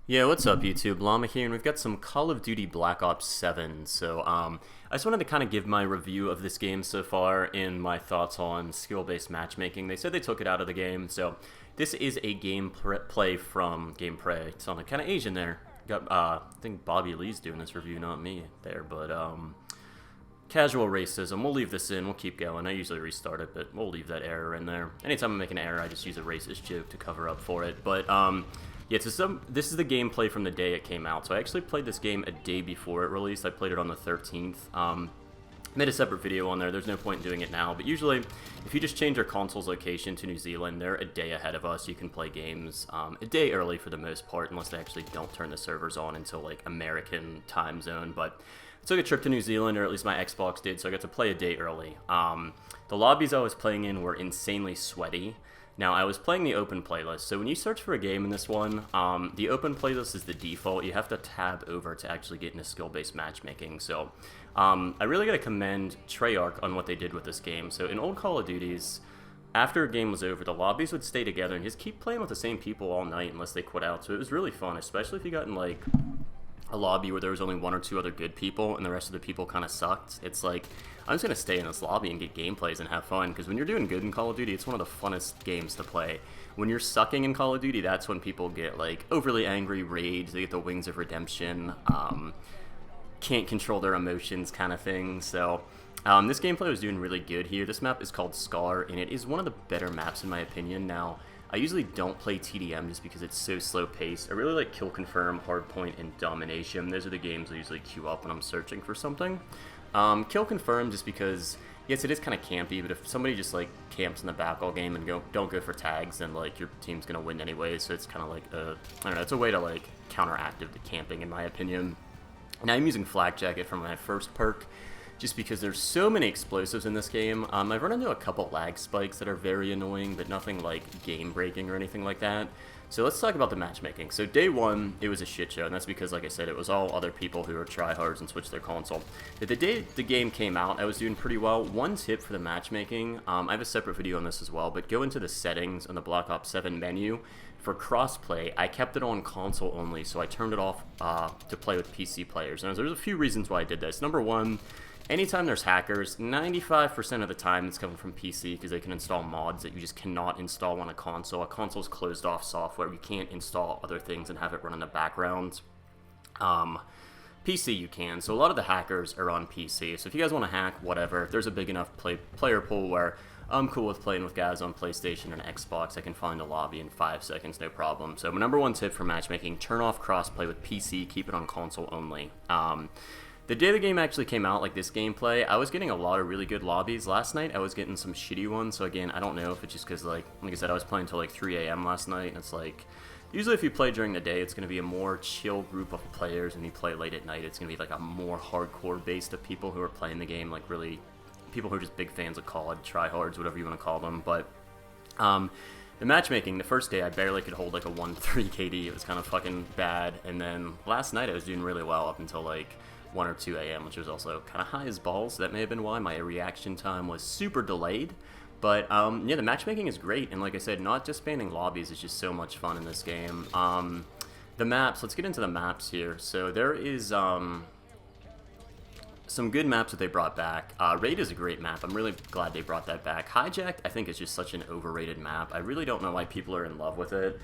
Yeah, what's up, YouTube? Llama here, and we've got some Call of Duty Black Ops 7. I just wanted to kind of give my review of this game so far and my thoughts on skill-based matchmaking. They said they took it out of the game, so this is a gameplay from Gameplay. It sounded kind of Asian there. Got, I think Bobby Lee's doing this review, not me there, but casual racism. We'll leave this in. We'll keep going. I usually restart it, but we'll leave that error in there. Anytime I make an error, I just use a racist joke to cover up for it. But yeah, this is the gameplay from the day it came out. So I actually played this game a day before it released. I played it on the 13th. Made a separate video on there. There's no point in doing it now. But usually, if you just change your console's location to New Zealand, they're a day ahead of us. You can play games a day early for the most part, unless they actually don't turn the servers on until like American time zone. But I took a trip to New Zealand, or at least my Xbox did, so I got to play a day early. The lobbies I was playing in were insanely sweaty. Now, I was playing the open playlist, so when you search for a game in this one, the open playlist is the default. You have to tab over to actually get into skill-based matchmaking. So I really got to commend Treyarch on what they did with this game. So in old Call of Duties, after a game was over, the lobbies would stay together and just keep playing with the same people all night unless they quit out. So it was really fun, especially if you got in like a lobby where there was only one or two other good people and the rest of the people kind of sucked. It's like, I'm just going to stay in this lobby and get gameplays and have fun, because when you're doing good in Call of Duty, it's one of the funnest games to play. When you're sucking in Call of Duty, that's when people get like overly angry, rage, they get the wings of redemption, can't control their emotions kind of thing. So this gameplay was doing really good here. This map is called Scar, and it is one of the better maps in my opinion. Now, I usually don't play TDM just because it's so slow-paced. I really like Kill Confirm, Hardpoint, and Domination. Those are the games I usually queue up when I'm searching for something. Kill Confirm just because, yes, it is kind of campy, but if somebody just like camps in the back all game and don't go for tags, then like your team's gonna win anyway. So it's kind of like I don't know, it's a way to like counteract the camping in my opinion. Now I'm using Flak Jacket for my first perk, just because there's so many explosives in this game. I've run into a couple lag spikes that are very annoying, but nothing like game-breaking or anything like that. So let's talk about the matchmaking. So day one, it was a shit show, and that's because, like I said, it was all other people who were tryhards and switched their console. But the day the game came out, I was doing pretty well. One tip for the matchmaking, I have a separate video on this as well, but go into the settings on the Black Ops 7 menu. For crossplay, I kept it on console only, so I turned it off to play with PC players. And there's a few reasons why I did this. Number one, anytime there's hackers, 95% of the time it's coming from PC because they can install mods that you just cannot install on a console. A console's closed off software. You can't install other things and have it run in the background. PC you can, so a lot of the hackers are on PC. So if you guys want to hack, whatever, if there's a big enough player pool where I'm cool with playing with guys on PlayStation and Xbox, I can find a lobby in 5 seconds, no problem. So my number one tip for matchmaking, turn off crossplay with PC, keep it on console only. The day the game actually came out, like this gameplay, I was getting a lot of really good lobbies. Last night, I was getting some shitty ones, so again, I don't know if it's just because, like I said, I was playing until like 3 a.m. last night, and it's like, usually if you play during the day, it's going to be a more chill group of players, and you play late at night, it's going to be like a more hardcore base of people who are playing the game, like really, people who are just big fans of COD, tryhards, whatever you want to call them, but, the matchmaking, the first day, I barely could hold like a 1-3 KD, it was kind of fucking bad, and then last night I was doing really well up until like 1 or 2 a.m., which was also kind of high as balls. That may have been why my reaction time was super delayed. But yeah, the matchmaking is great, and like I said, not just spanning lobbies is just so much fun in this game. The maps, let's get into the maps here. So there is some good maps that they brought back. Raid is a great map. I'm really glad they brought that back. Hijacked, I think, is just such an overrated map. I really don't know why people are in love with it.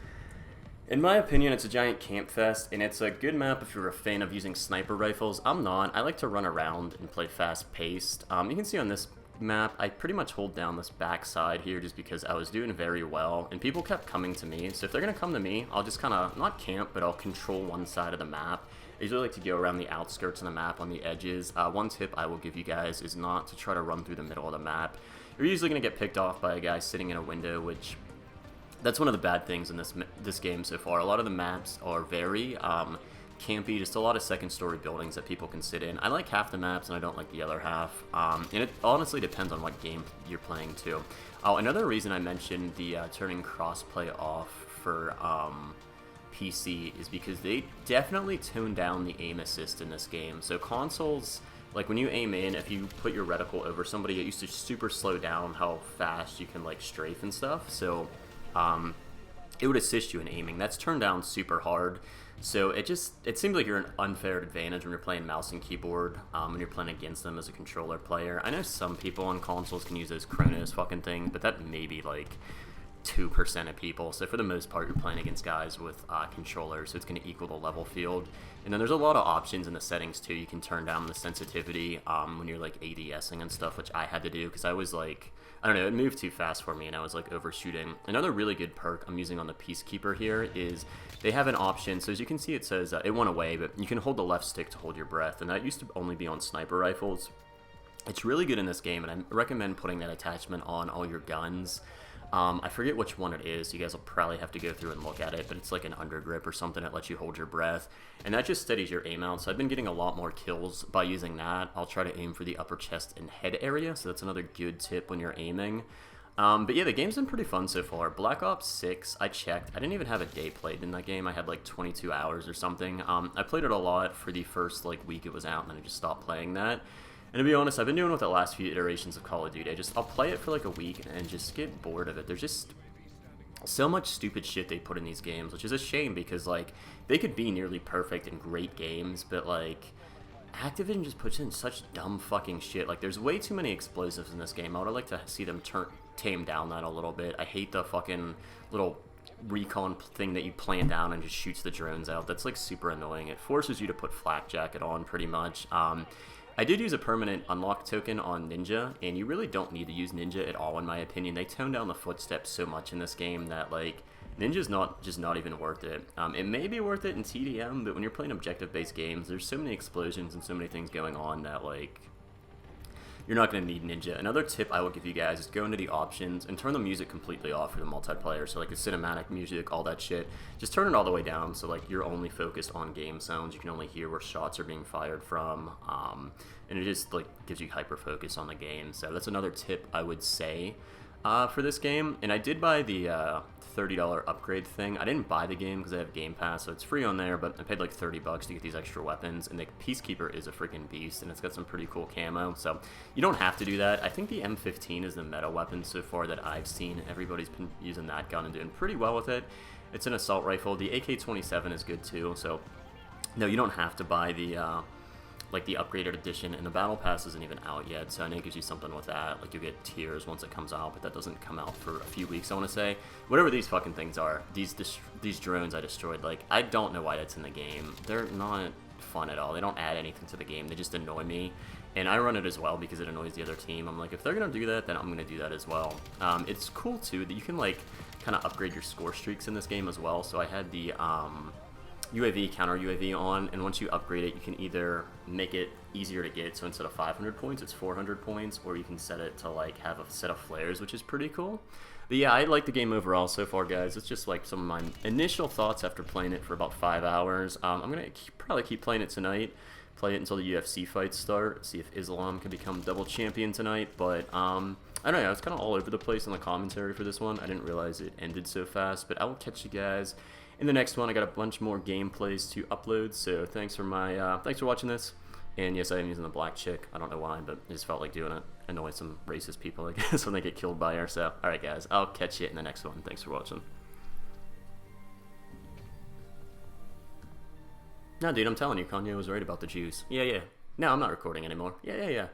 In my opinion, it's a giant camp fest, and it's a good map if you're a fan of using sniper rifles. I'm not. I like to run around and play fast-paced. You can see on this map, I pretty much hold down this back side here just because I was doing very well, and people kept coming to me. So if they're going to come to me, I'll just kind of, not camp, but I'll control one side of the map. I usually like to go around the outskirts of the map on the edges. One tip I will give you guys is not to try to run through the middle of the map. You're usually going to get picked off by a guy sitting in a window, which that's one of the bad things in this game so far. A lot of the maps are very campy, just a lot of second-story buildings that people can sit in. I like half the maps, and I don't like the other half. And it honestly depends on what game you're playing, too. Oh, another reason I mentioned the turning crossplay off for PC is because they definitely toned down the aim assist in this game. So consoles, like when you aim in, if you put your reticle over somebody, it used to super slow down how fast you can like strafe and stuff. So it would assist you in aiming. That's turned down super hard. So it seems like you're an unfair advantage when you're playing mouse and keyboard, when you're playing against them as a controller player. I know some people on consoles can use those Chronos fucking things, but that may be like 2% of people. So for the most part, you're playing against guys with controllers, so it's going to equal the level field. And then there's a lot of options in the settings too. You can turn down the sensitivity when you're like ADSing and stuff, which I had to do because I was like, I don't know, it moved too fast for me and I was like overshooting. Another really good perk I'm using on the Peacekeeper here is they have an option. So as you can see, it says it went away, but you can hold the left stick to hold your breath, and that used to only be on sniper rifles. It's really good in this game, and I recommend putting that attachment on all your guns. I forget which one it is. You guys will probably have to go through and look at it, but it's like an undergrip or something that lets you hold your breath, and that just steadies your aim out. So I've been getting a lot more kills by using that. I'll try to aim for the upper chest and head area, so that's another good tip when you're aiming. But yeah, the game's been pretty fun so far. Black Ops 6, I checked. I didn't even have a day played in that game. I had like 22 hours or something. I played it a lot for the first like week it was out, and then I just stopped playing that. And to be honest, I've been doing with the last few iterations of Call of Duty. I'll play it for like a week and just get bored of it. There's just so much stupid shit they put in these games, which is a shame because like they could be nearly perfect and great games, but like Activision just puts in such dumb fucking shit. Like there's way too many explosives in this game. I would like to see them tame down that a little bit. I hate the fucking little recon thing that you plant down and just shoots the drones out. That's like super annoying. It forces you to put flak jacket on pretty much. I did use a permanent unlock token on Ninja, and you really don't need to use Ninja at all in my opinion. They tone down the footsteps so much in this game that like Ninja's not even worth it. It may be worth it in TDM, but when you're playing objective-based games, there's so many explosions and so many things going on that like you're not going to need Ninja. Another tip I will give you guys is go into the options and turn the music completely off for the multiplayer. So like the cinematic music, all that shit, just turn it all the way down so like you're only focused on game sounds. You can only hear where shots are being fired from, and it just like gives you hyper focus on the game. So that's another tip I would say for this game. And I did buy the $30 upgrade thing. I didn't buy the game because I have Game Pass, so it's free on there, but I paid like $30 to get these extra weapons, and the Peacekeeper is a freaking beast, and it's got some pretty cool camo, so you don't have to do that. I think the M15 is the meta weapon so far that I've seen. Everybody's been using that gun and doing pretty well with it. It's an assault rifle. The AK-27 is good too, so no, you don't have to buy the like the upgraded edition, and the battle pass isn't even out yet, so I know it gives you something with that. Like you get tiers once it comes out, but that doesn't come out for a few weeks, I want to say. Whatever these fucking things are, these drones I destroyed, like I don't know why that's in the game. They're not fun at all. They don't add anything to the game. They just annoy me, and I run it as well because it annoys the other team. I'm like, if they're gonna do that, then I'm gonna do that as well. It's cool too that you can like kind of upgrade your score streaks in this game as well. So I had the UAV, counter UAV on, and once you upgrade it, you can either make it easier to get, so instead of 500 points, it's 400 points, or you can set it to like have a set of flares, which is pretty cool. But yeah, I like the game overall so far, guys. It's just like some of my initial thoughts after playing it for about 5 hours. I'm gonna probably keep playing it tonight, play it until the UFC fights start, see if Islam can become double champion tonight, but I don't know, I was kind of all over the place in the commentary for this one. I didn't realize it ended so fast, but I will catch you guys in the next one. I got a bunch more gameplays to upload, so thanks for watching this. And yes, I am using the black chick. I don't know why, but I just felt like doing it. Annoy some racist people, I guess, when they get killed by her. So, alright guys, I'll catch you in the next one. Thanks for watching. No, dude, I'm telling you, Kanye was right about the Jews. Yeah. No, I'm not recording anymore. Yeah.